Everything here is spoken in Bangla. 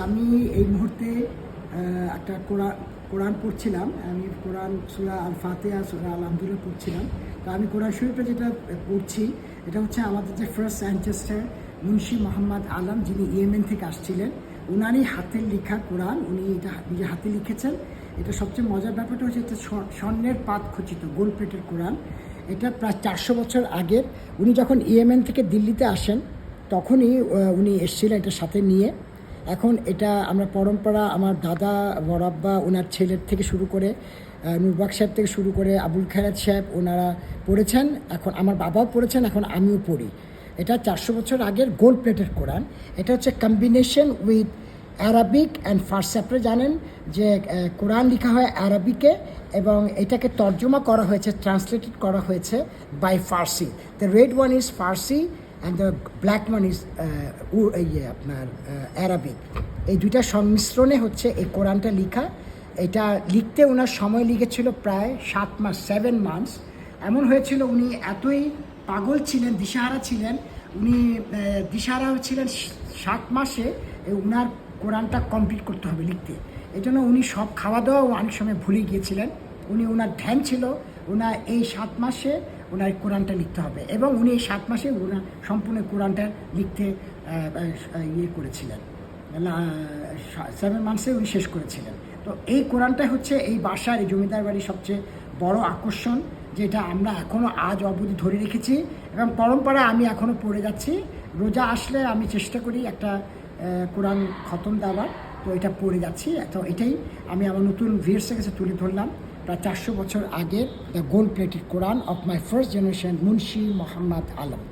আমি এই মুহূর্তে একটা কোরআন পড়ছিলাম। আমি কোরআন সূরা আল ফাতিহা, সূরা আলহামদুলিল্লাহ পড়ছিলাম। তো আমি কোরআন শরীফে যেটা পড়ছি এটা হচ্ছে আমাদের যে ফার্স্ট অ্যানচেস্টার মুন্সি মোহাম্মদ আলম, যিনি ইয়েমেন থেকে আসছিলেন, উনারই হাতের লেখা কোরআন। উনি এটা নিজে হাতে লিখেছেন। এটা সবচেয়ে মজার ব্যাপারটা হচ্ছে এটা স্বর্ণের পাত খচিত গোল্ড প্লেটের কোরআন। এটা প্রায় 400 বছর আগের। উনি যখন ইয়েমেন থেকে দিল্লিতে আসেন তখনই উনি এসেছিলেন এটা সাথে নিয়ে। এখন এটা আমরা পরম্পরা, আমার দাদা বড়াব্বা, ওনার ছেলের থেকে শুরু করে নুরবাক সাহেব থেকে শুরু করে আবুল খায়রাত সাহেব, ওনারা পড়েছেন। এখন আমার বাবাও পড়েছেন, এখন আমিও পড়ি। এটা 400 বছর আগের গোল্ড প্লেটের কোরআন। এটা হচ্ছে কম্বিনেশন উইথ অ্যারাবিক অ্যান্ড ফার্সি। আপনারা জানেন যে কোরআন লেখা হয় অ্যারাবিকে এবং এটাকে তর্জমা করা হয়েছে, ট্রান্সলেটেড করা হয়েছে by Farsi. The red one is Farsi and the black one is আপনার অ্যারাবিক। এই দুইটা সংমিশ্রণে হচ্ছে এই কোরআনটা লেখা। এটা লিখতে ওনার সময় লেগেছিল প্রায় 7 মাস, 7 মান্থস। এমন হয়েছিল উনি এতই পাগল ছিলেন, দিশাহারা ছিলেন। উনি দিশাহারা ছিলেন 7 মাসে ওনার কোরআনটা কমপ্লিট করতে হবে লিখতে। এই জন্য উনি সব খাওয়া দাওয়াও অনেক সময় ভুলে গিয়েছিলেন। ওনার ধ্যান ছিল ওনার এই 7 মাসে ওনার কোরআনটা লিখতে হবে এবং উনি এই 7 মাসে ওনার সম্পূর্ণ কোরআনটা লিখতে করেছিলেন। 7 মান্থসে উনি শেষ করেছিলেন। তো এই কোরআনটা হচ্ছে এই বাসার, এই জমিদার বাড়ির সবচেয়ে বড় আকর্ষণ, যেটা আমরা এখনও আজ অবধি ধরে রেখেছি এবং পরম্পরা আমি এখনও পড়ে যাচ্ছি। রোজা আসলে আমি চেষ্টা করি একটা কোরআন খতম দেওয়ার। তো এটা পড়ে যাচ্ছি। তো এটাই আমি আমার নতুন ভিউয়ার্সের কাছে তুলে ধরলাম। প্রায় 400 বছর আগের the gold plated Quran of my first generation Munshi Mohammad Alam.